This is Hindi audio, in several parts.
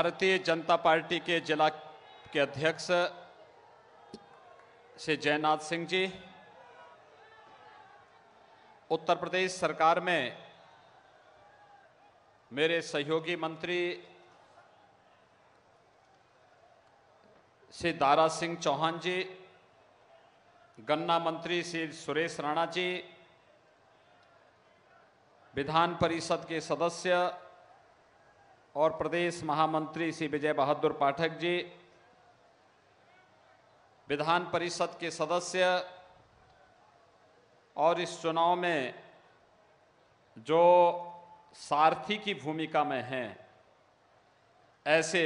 भारतीय जनता पार्टी के जिला के अध्यक्ष श्री जयनाथ सिंह जी, उत्तर प्रदेश सरकार में मेरे सहयोगी मंत्री श्री दारा सिंह चौहान जी, गन्ना मंत्री श्री सुरेश राणा जी, विधान परिषद के सदस्य और प्रदेश महामंत्री श्री विजय बहादुर पाठक जी, विधान परिषद के सदस्य और इस चुनाव में जो सारथी की भूमिका में हैं ऐसे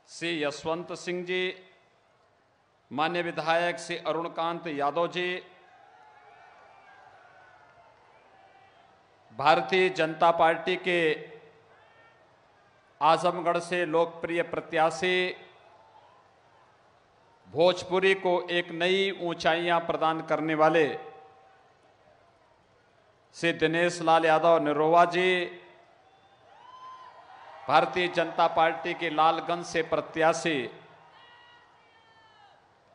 श्री यशवंत सिंह जी, माननीय विधायक श्री अरुणकांत यादव जी, भारतीय जनता पार्टी के आजमगढ़ से लोकप्रिय प्रत्याशी, भोजपुरी को एक नई ऊंचाइयां प्रदान करने वाले श्री दिनेश लाल यादव निरोवा जी, भारतीय जनता पार्टी के लालगंज से प्रत्याशी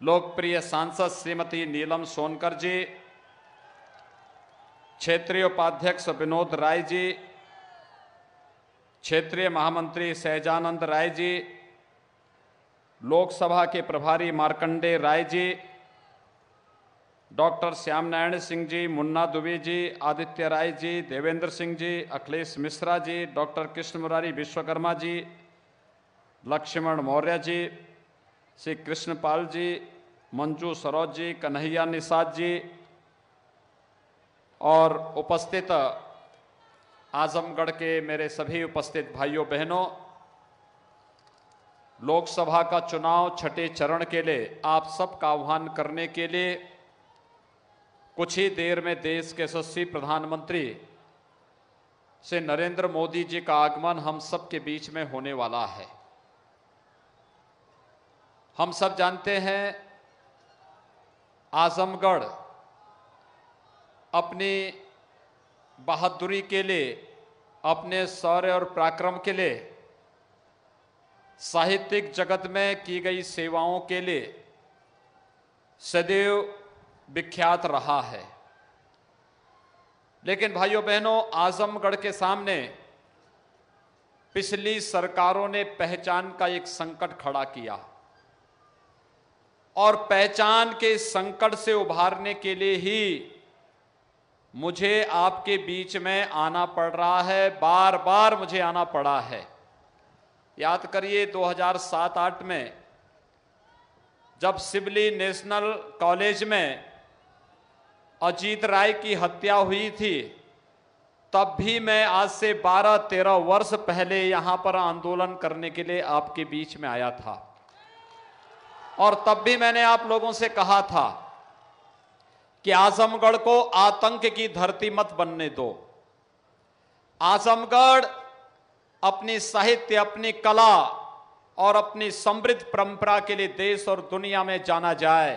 लोकप्रिय सांसद श्रीमती नीलम सोनकर जी, क्षेत्रीय उपाध्यक्ष विनोद राय जी, क्षेत्रीय महामंत्री सहजानंद राय जी, लोकसभा के प्रभारी मार्कंडे राय जी, डॉक्टर श्याम नारायण सिंह जी, मुन्ना दुबे जी, आदित्य राय जी, देवेंद्र सिंह जी, अखिलेश मिश्रा जी, डॉक्टर कृष्ण मुरारी विश्वकर्मा जी, लक्ष्मण मौर्य जी, श्री कृष्णपाल जी, मंजू सरोज जी, कन्हैया निषाद जी और उपस्थित आजमगढ़ के मेरे सभी उपस्थित भाइयों बहनों, लोकसभा का चुनाव छठे चरण के लिए आप सबका आह्वान करने के लिए कुछ ही देर में देश के यशस्वी प्रधानमंत्री श्री नरेंद्र मोदी जी का आगमन हम सब के बीच में होने वाला है। हम सब जानते हैं आजमगढ़ अपनी बहादुरी के लिए, अपने शौर्य और पराक्रम के लिए, साहित्यिक जगत में की गई सेवाओं के लिए सदैव विख्यात रहा है। लेकिन भाइयों बहनों, आजमगढ़ के सामने पिछली सरकारों ने पहचान का एक संकट खड़ा किया और पहचान के संकट से उभारने के लिए ही मुझे आपके बीच में आना पड़ रहा है, बार बार मुझे आना पड़ा है। याद करिए 2007-8 में जब सिवली नेशनल कॉलेज में अजीत राय की हत्या हुई थी, तब भी मैं आज से 12-13 वर्ष पहले यहां पर आंदोलन करने के लिए आपके बीच में आया था और तब भी मैंने आप लोगों से कहा था कि आजमगढ़ को आतंक की धरती मत बनने दो। आजमगढ़ अपनी साहित्य, अपनी कला और अपनी समृद्ध परंपरा के लिए देश और दुनिया में जाना जाए।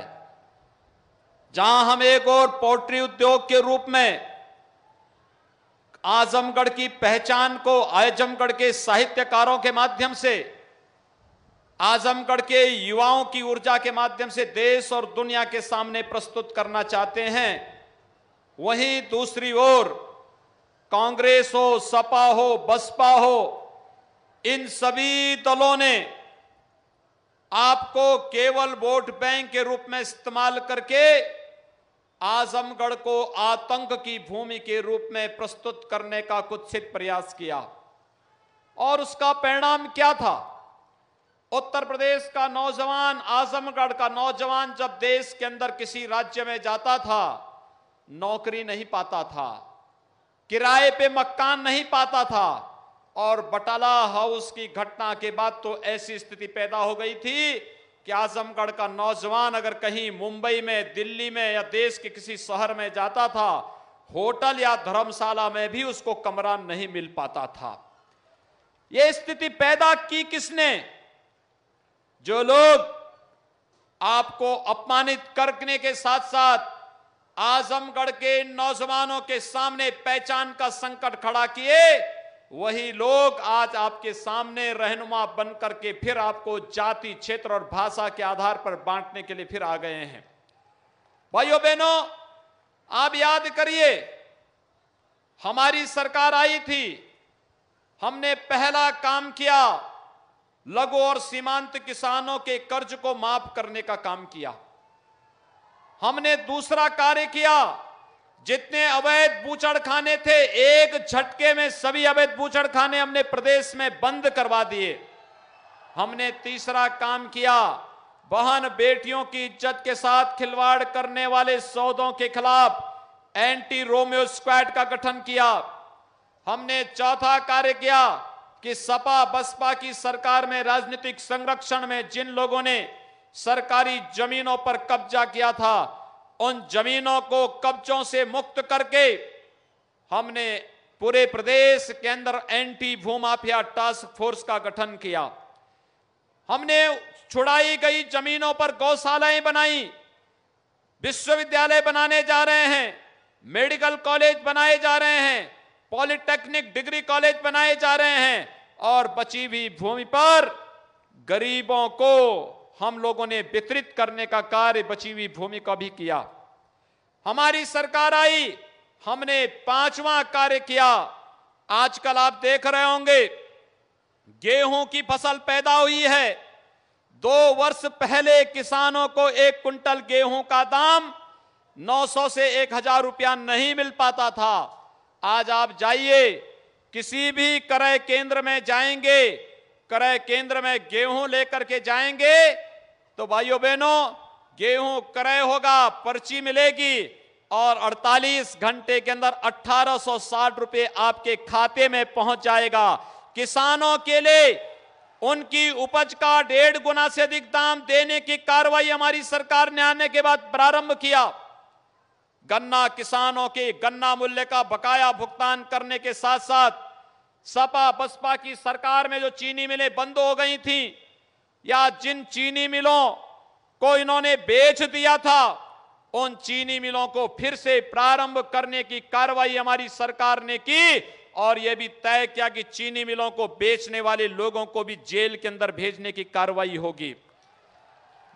जहां हम एक और पोट्री उद्योग के रूप में आजमगढ़ की पहचान को आजमगढ़ के साहित्यकारों के माध्यम से, आजमगढ़ के युवाओं की ऊर्जा के माध्यम से देश और दुनिया के सामने प्रस्तुत करना चाहते हैं, वहीं दूसरी ओर कांग्रेस हो, सपा हो, बसपा हो, इन सभी दलों ने आपको केवल वोट बैंक के रूप में इस्तेमाल करके आजमगढ़ को आतंक की भूमि के रूप में प्रस्तुत करने का कुत्सित प्रयास किया। और उसका परिणाम क्या था? उत्तर प्रदेश का नौजवान, आजमगढ़ का नौजवान जब देश के अंदर किसी राज्य में जाता था, नौकरी नहीं पाता था, किराए पे मकान नहीं पाता था और बटाला हाउस की घटना के बाद तो ऐसी स्थिति पैदा हो गई थी कि आजमगढ़ का नौजवान अगर कहीं मुंबई में, दिल्ली में या देश के किसी शहर में जाता था, होटल या धर्मशाला में भी उसको कमरा नहीं मिल पाता था। यह स्थिति पैदा की किसने? जो लोग आपको अपमानित करने के साथ साथ आजमगढ़ के नौजवानों के सामने पहचान का संकट खड़ा किए, वही लोग आज आपके सामने रहनुमा बन करके फिर आपको जाति, क्षेत्र और भाषा के आधार पर बांटने के लिए फिर आ गए हैं। भाइयों बहनों, आप याद करिए, हमारी सरकार आई थी, हमने पहला काम किया, लघु और सीमांत किसानों के कर्ज को माफ करने का काम किया। हमने दूसरा कार्य किया, जितने अवैध बूचड़खाने थे एक झटके में सभी अवैध बूचड़खाने हमने प्रदेश में बंद करवा दिए। हमने तीसरा काम किया, बहन बेटियों की इज्जत के साथ खिलवाड़ करने वाले सौदों के खिलाफ एंटी रोमियो स्क्वाड का गठन किया। हमने चौथा कार्य किया कि सपा बसपा की सरकार में राजनीतिक संरक्षण में जिन लोगों ने सरकारी जमीनों पर कब्जा किया था, उन जमीनों को कब्जों से मुक्त करके हमने पूरे प्रदेश के अंदर एंटी भूमाफिया टास्क फोर्स का गठन किया। हमने छुड़ाई गई जमीनों पर गौशालाएं बनाई, विश्वविद्यालय बनाने जा रहे हैं, मेडिकल कॉलेज बनाए जा रहे हैं, पॉलिटेक्निक डिग्री कॉलेज बनाए जा रहे हैं, और बची हुई भूमि पर गरीबों को हम लोगों ने वितरित करने का कार्य बची हुई भूमि का भी किया। हमारी सरकार आई, हमने पांचवा कार्य किया। आजकल आप देख रहे होंगे, गेहूं की फसल पैदा हुई है। 2 वर्ष पहले किसानों को 1 कुंटल गेहूं का दाम 900 से 1000 रुपया नहीं मिल पाता था। आज आप जाइए, किसी भी क्रय केंद्र में जाएंगे, क्रय केंद्र में गेहूं लेकर के जाएंगे तो भाइयों बहनों, गेहूं क्रय होगा, पर्ची मिलेगी और 48 घंटे के अंदर 1860 रुपए आपके खाते में पहुंच जाएगा। किसानों के लिए उनकी उपज का 1.5 गुना से अधिक दाम देने की कार्रवाई हमारी सरकार ने आने के बाद प्रारंभ किया। गन्ना किसानों के गन्ना मूल्य का बकाया भुगतान करने के साथ साथ सपा बसपा की सरकार में जो चीनी मिलें बंद हो गई थी, या जिन चीनी मिलों को इन्होंने बेच दिया था, उन चीनी मिलों को फिर से प्रारंभ करने की कार्रवाई हमारी सरकार ने की, और यह भी तय किया कि चीनी मिलों को बेचने वाले लोगों को भी जेल के अंदर भेजने की कार्रवाई होगी।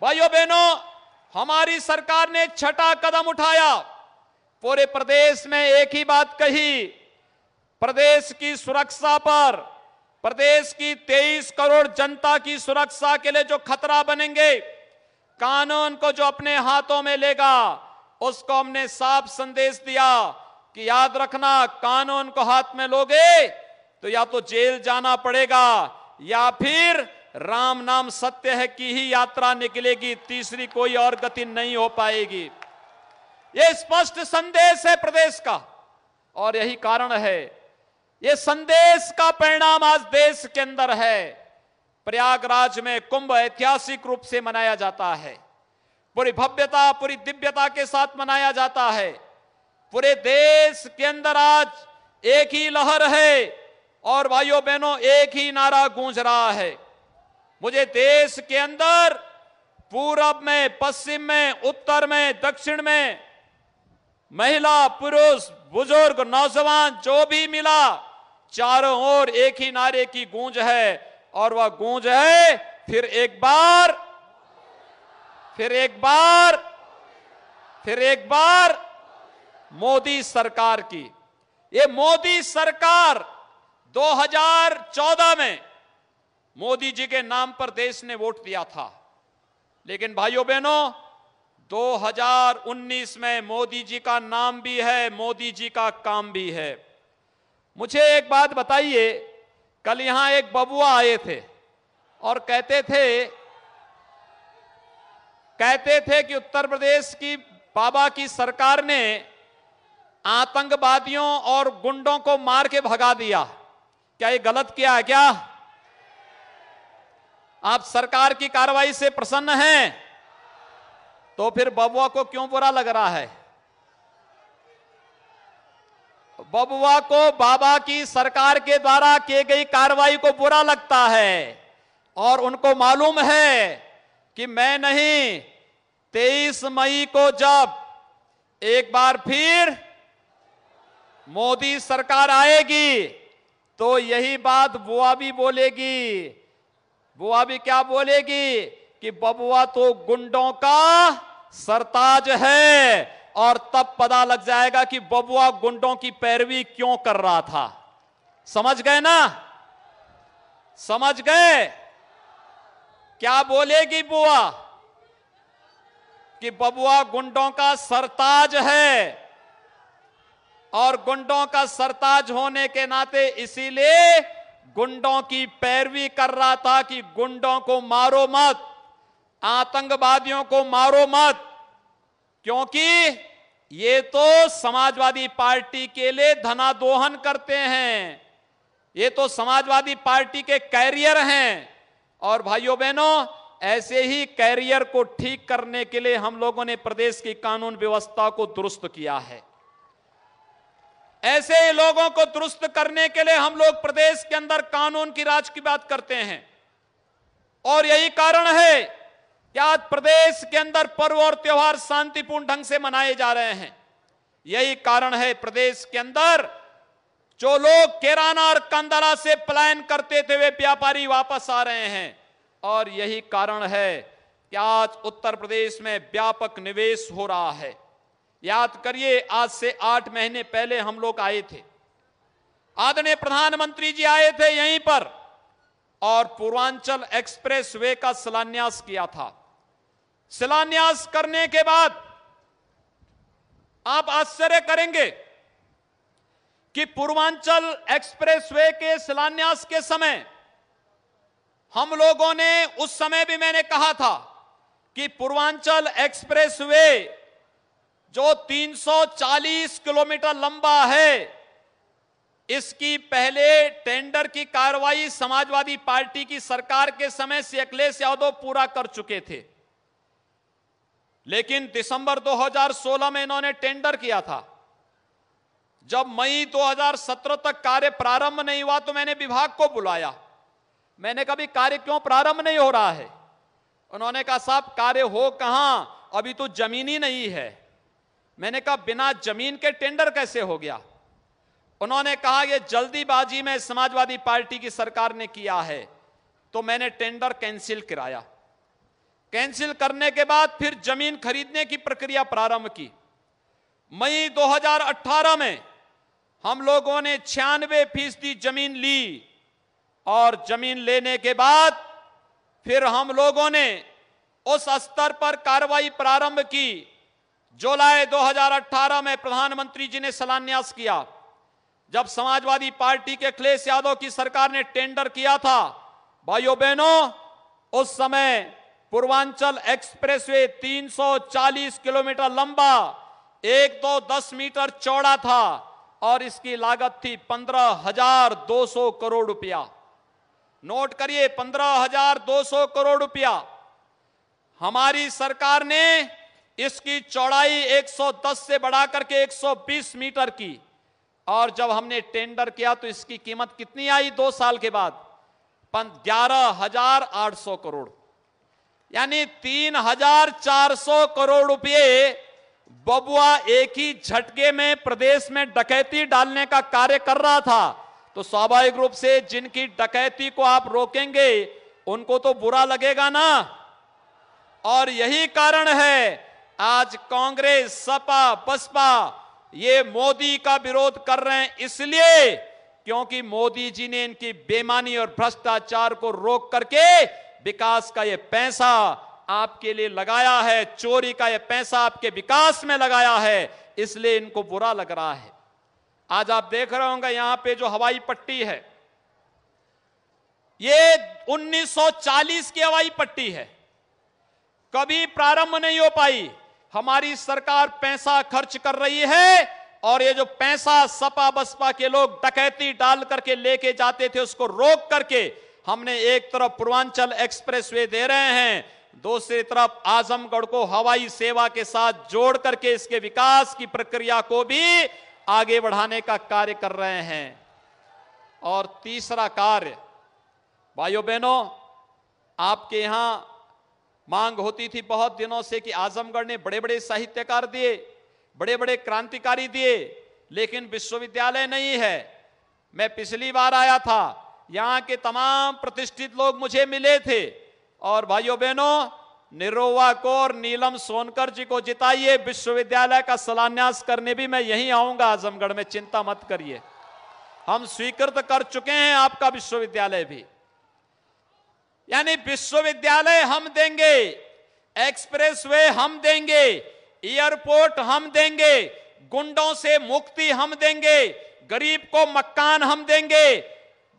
भाइयों बहनों, हमारी सरकार ने छठा कदम उठाया, पूरे प्रदेश में एक ही बात कही, प्रदेश की सुरक्षा पर, प्रदेश की 23 करोड़ जनता की सुरक्षा के लिए जो खतरा बनेंगे, कानून को जो अपने हाथों में लेगा, उसको हमने साफ संदेश दिया कि याद रखना, कानून को हाथ में लोगे तो या तो जेल जाना पड़ेगा या फिर राम नाम सत्य है की ही यात्रा निकलेगी, तीसरी कोई और गति नहीं हो पाएगी। यह स्पष्ट संदेश है प्रदेश का, और यही कारण है, यह संदेश का परिणाम आज देश के अंदर है। प्रयागराज में कुंभ ऐतिहासिक रूप से मनाया जाता है, पूरी भव्यता पूरी दिव्यता के साथ मनाया जाता है। पूरे देश के अंदर आज एक ही लहर है और भाइयों बहनों एक ही नारा गूंज रहा है। मुझे देश के अंदर पूरब में, पश्चिम में, उत्तर में, दक्षिण में महिला, पुरुष, बुजुर्ग, नौजवान जो भी मिला, चारों ओर एक ही नारे की गूंज है, और वह गूंज है फिर एक बार, फिर एक बार, फिर एक बार मोदी सरकार की। ये मोदी सरकार 2014 में मोदी जी के नाम पर देश ने वोट दिया था, लेकिन भाइयों बहनों 2019 में मोदी जी का नाम भी है, मोदी जी का काम भी है। मुझे एक बात बताइए, कल यहां एक बबुआ आए थे और कहते थे कि उत्तर प्रदेश की बाबा की सरकार ने आतंकवादियों और गुंडों को मार के भगा दिया। क्या ये गलत किया है? क्या आप सरकार की कार्रवाई से प्रसन्न हैं? तो फिर बबुआ को क्यों बुरा लग रहा है? बबुआ को बाबा की सरकार के द्वारा की गई कार्रवाई को बुरा लगता है, और उनको मालूम है कि मैं नहीं, 23 मई को जब एक बार फिर मोदी सरकार आएगी तो यही बात बुआ भी बोलेगी। बुआ भी क्या बोलेगी कि बबुआ तो गुंडों का सरताज है, और तब पता लग जाएगा कि बबुआ गुंडों की पैरवी क्यों कर रहा था। समझ गए ना? समझ गए? क्या बोलेगी बुआ कि बबुआ गुंडों का सरताज है, और गुंडों का सरताज होने के नाते इसीलिए गुंडों की पैरवी कर रहा था कि गुंडों को मारो मत, आतंकवादियों को मारो मत, क्योंकि ये तो समाजवादी पार्टी के लिए धनादोहन करते हैं, ये तो समाजवादी पार्टी के कैरियर हैं। और भाइयों बहनों, ऐसे ही कैरियर को ठीक करने के लिए हम लोगों ने प्रदेश की कानून व्यवस्था को दुरुस्त किया है। ऐसे ही लोगों को दुरुस्त करने के लिए हम लोग प्रदेश के अंदर कानून की राज की बात करते हैं। और यही कारण है कि आज प्रदेश के अंदर पर्व और त्योहार शांतिपूर्ण ढंग से मनाए जा रहे हैं। यही कारण है प्रदेश के अंदर जो लोग किराना और कंदला से पलायन करते थे वे व्यापारी वापस आ रहे हैं। और यही कारण है कि आज उत्तर प्रदेश में व्यापक निवेश हो रहा है। याद करिए, आज से 8 महीने पहले हम लोग आए थे, आदरणीय प्रधानमंत्री जी आए थे यहीं पर, और पूर्वांचल एक्सप्रेस वे का शिलान्यास किया था। शिलान्यास करने के बाद आप आश्चर्य करेंगे कि पूर्वांचल एक्सप्रेस वे के शिलान्यास के समय हम लोगों ने, उस समय भी मैंने कहा था कि पूर्वांचल एक्सप्रेस वे जो 340 किलोमीटर लंबा है, इसकी पहले टेंडर की कार्रवाई समाजवादी पार्टी की सरकार के समय से अखिलेश यादव पूरा कर चुके थे। लेकिन दिसंबर 2016 में इन्होंने टेंडर किया था। जब मई 2017 तक कार्य प्रारंभ नहीं हुआ तो मैंने विभाग को बुलाया। मैंने कहा भी कार्य क्यों प्रारंभ नहीं हो रहा है? उन्होंने कहा साहब कार्य हो कहां, अभी तो जमीन ही नहीं है। मैंने कहा बिना जमीन के टेंडर कैसे हो गया? उन्होंने कहा यह जल्दीबाजी में समाजवादी पार्टी की सरकार ने किया है। तो मैंने टेंडर कैंसिल कराया। कैंसिल करने के बाद फिर जमीन खरीदने की प्रक्रिया प्रारंभ की। मई 2018 में हम लोगों ने 96% जमीन ली, और जमीन लेने के बाद फिर हम लोगों ने उस स्तर पर कार्रवाई प्रारंभ की। जुलाई 2018 में प्रधानमंत्री जी ने शिलान्यास किया। जब समाजवादी पार्टी के अखिलेश यादव की सरकार ने टेंडर किया था, भाइयों बहनों, उस समय पूर्वांचल एक्सप्रेसवे 340 किलोमीटर लंबा, 1-2-10 मीटर चौड़ा था, और इसकी लागत थी 15,200 करोड़ रुपया। नोट करिए, 15,200 करोड़ रुपया। हमारी सरकार ने इसकी चौड़ाई 110 से बढ़ाकर के 120 मीटर की, और जब हमने टेंडर किया तो इसकी कीमत कितनी आई 2 साल के बाद? 11,800 करोड़, यानी 3,400 करोड़ रुपए बबुआ एक ही झटके में प्रदेश में डकैती डालने का कार्य कर रहा था। तो स्वाभाविक रूप से जिनकी डकैती को आप रोकेंगे उनको तो बुरा लगेगा ना। और यही कारण है आज कांग्रेस, सपा, बसपा ये मोदी का विरोध कर रहे हैं, इसलिए क्योंकि मोदी जी ने इनकी बेईमानी और भ्रष्टाचार को रोक करके विकास का ये पैसा आपके लिए लगाया है, चोरी का ये पैसा आपके विकास में लगाया है, इसलिए इनको बुरा लग रहा है। आज आप देख रहे होंगे यहां पे जो हवाई पट्टी है, ये 1940 की हवाई पट्टी है, कभी प्रारंभ नहीं हो पाई। हमारी सरकार पैसा खर्च कर रही है, और ये जो पैसा सपा बसपा के लोग डकैती डाल करके लेके जाते थे उसको रोक करके हमने एक तरफ पूर्वांचल एक्सप्रेसवे दे रहे हैं, दूसरी तरफ आजमगढ़ को हवाई सेवा के साथ जोड़ करके इसके विकास की प्रक्रिया को भी आगे बढ़ाने का कार्य कर रहे हैं। और तीसरा कार्य, भाइयों बहनों, आपके यहां मांग होती थी बहुत दिनों से कि आजमगढ़ ने बड़े बड़े साहित्यकार दिए, बड़े बड़े क्रांतिकारी दिए, लेकिन विश्वविद्यालय नहीं है। मैं पिछली बार आया था, यहां के तमाम प्रतिष्ठित लोग मुझे मिले थे। और भाइयों बहनों, निरोवा को और नीलम सोनकर जी को जिताइए। विश्वविद्यालय का शिलान्यास करने भी मैं यहीं आऊंगा आजमगढ़ में, चिंता मत करिए। हम स्वीकृत कर चुके हैं आपका विश्वविद्यालय भी, यानी विश्वविद्यालय हम देंगे, एक्सप्रेसवे हम देंगे, एयरपोर्ट हम देंगे, गुंडों से मुक्ति हम देंगे, गरीब को मकान हम देंगे,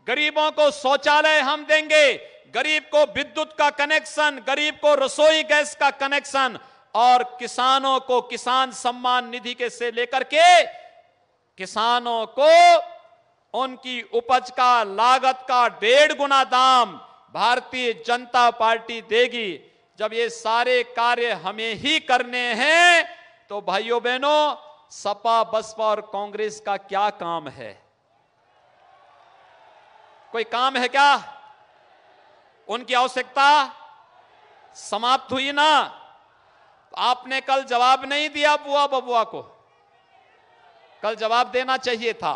गरीबों को शौचालय हम देंगे, गरीब को विद्युत का कनेक्शन, गरीब को रसोई गैस का कनेक्शन, और किसानों को किसान सम्मान निधि के से लेकर के किसानों को उनकी उपज का लागत का 1.5 गुना दाम भारतीय जनता पार्टी देगी। जब ये सारे कार्य हमें ही करने हैं तो भाइयों बहनों, सपा बसपा और कांग्रेस का क्या काम है? कोई काम है क्या? उनकी आवश्यकता समाप्त हुई ना? आपने कल जवाब नहीं दिया बुआ बबुआ को, कल जवाब देना चाहिए था,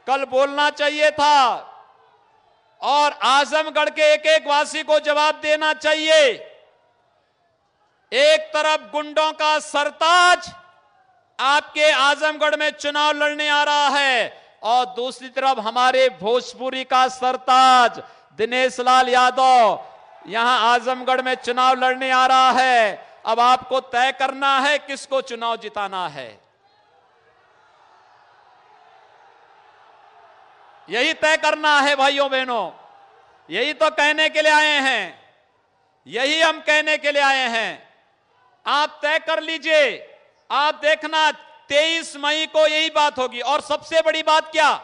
कल बोलना चाहिए था, और आजमगढ़ के एक एक वासी को जवाब देना चाहिए। एक तरफ गुंडों का सरताज आपके आजमगढ़ में चुनाव लड़ने आ रहा है, और दूसरी तरफ हमारे भोजपुरी का सरताज दिनेश लाल यादव यहां आजमगढ़ में चुनाव लड़ने आ रहा है। अब आपको तय करना है किसको चुनाव जिताना है, यही तय करना है भाइयों बहनों। यही तो कहने के लिए आए हैं, यही हम कहने के लिए आए हैं। आप तय कर लीजिए, आप देखना 23 मई को यही बात होगी। और सबसे बड़ी बात क्या,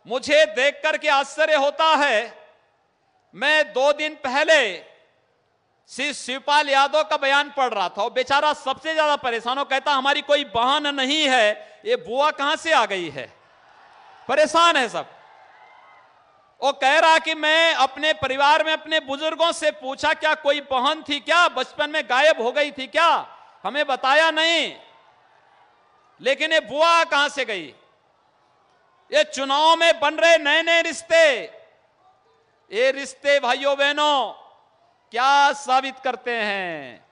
मुझे देख करके आश्चर्य होता है, मैं 2 दिन पहले श्री शिवपाल यादव का बयान पढ़ रहा था, और बेचारा सबसे ज्यादा परेशान हो, कहता हमारी कोई बहन नहीं है, ये बुआ कहां से आ गई है, परेशान है सब। वो कह रहा कि मैं अपने परिवार में अपने बुजुर्गों से पूछा क्या कोई बहन थी क्या, बचपन में गायब हो गई थी क्या, हमें बताया नहीं, लेकिन ये बुआ कहां से गई। ये चुनाव में बन रहे नए नए रिश्ते, ये रिश्ते भाइयों बहनों क्या साबित करते हैं?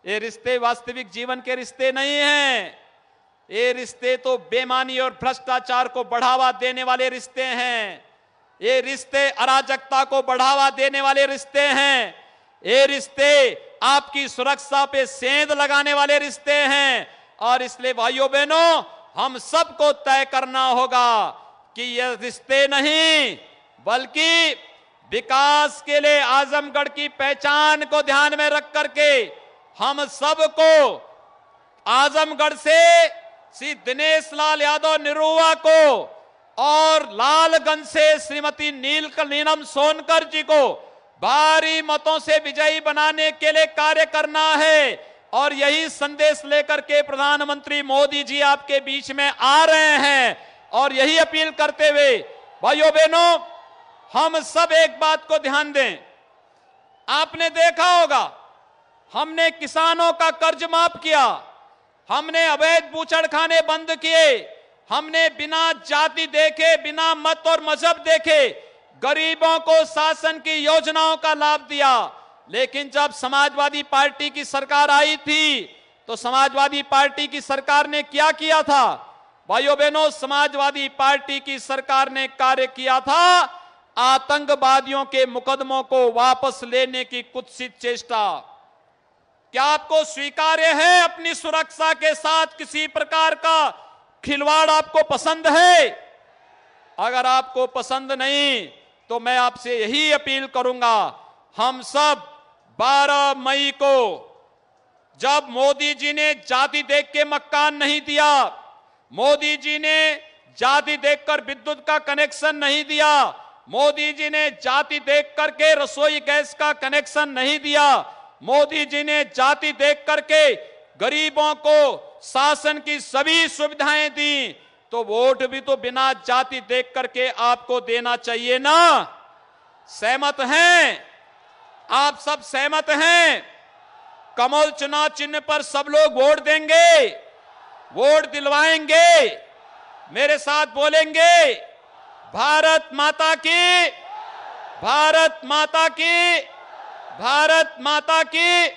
ये रिश्ते वास्तविक जीवन के रिश्ते नहीं हैं, ये रिश्ते तो बेईमानी और भ्रष्टाचार को बढ़ावा देने वाले रिश्ते हैं, ये रिश्ते अराजकता को बढ़ावा देने वाले रिश्ते हैं, ये रिश्ते आपकी सुरक्षा पे सेंध लगाने वाले रिश्ते हैं। और इसलिए भाइयों बहनों, हम सबको तय करना होगा कि ये रिश्ते नहीं बल्कि विकास के लिए आजमगढ़ की पहचान को ध्यान में रख करके हम सबको आजमगढ़ से श्री दिनेश लाल यादव निरुआ को और लालगंज से श्रीमती नीलम सोनकर जी को भारी मतों से विजयी बनाने के लिए कार्य करना है। और यही संदेश लेकर के प्रधानमंत्री मोदी जी आपके बीच में आ रहे हैं, और यही अपील करते हुए भाइयों बहनों, हम सब एक बात को ध्यान दें। आपने देखा होगा, हमने किसानों का कर्ज माफ किया, हमने अवैध बूचड़खाने बंद किए, हमने बिना जाति देखे, बिना मत और मजहब देखे गरीबों को शासन की योजनाओं का लाभ दिया। लेकिन जब समाजवादी पार्टी की सरकार आई थी तो समाजवादी पार्टी की सरकार ने क्या किया था भाइयों बहनों? समाजवादी पार्टी की सरकार ने कार्य किया था आतंकवादियों के मुकदमों को वापस लेने की कुत्सित चेष्टा। क्या आपको स्वीकार्य है अपनी सुरक्षा के साथ किसी प्रकार का खिलवाड़ आपको पसंद है? अगर आपको पसंद नहीं तो मैं आपसे यही अपील करूंगा, हम सब 12 मई को जब मोदी जी ने जाति देख के मकान नहीं दिया, मोदी जी ने जाति देखकर विद्युत का कनेक्शन नहीं दिया, मोदी जी ने जाति देख करके रसोई गैस का कनेक्शन नहीं दिया, मोदी जी ने जाति देख करके गरीबों को शासन की सभी सुविधाएं दी, तो वोट भी तो बिना जाति देख करके आपको देना चाहिए ना। सहमत हैं? आप सब सहमत हैं? कमल चुनाव चिन्ह पर सब लोग वोट देंगे, वोट दिलवाएंगे। मेरे साथ बोलेंगे, भारत माता की, भारत माता की, भारत माता की।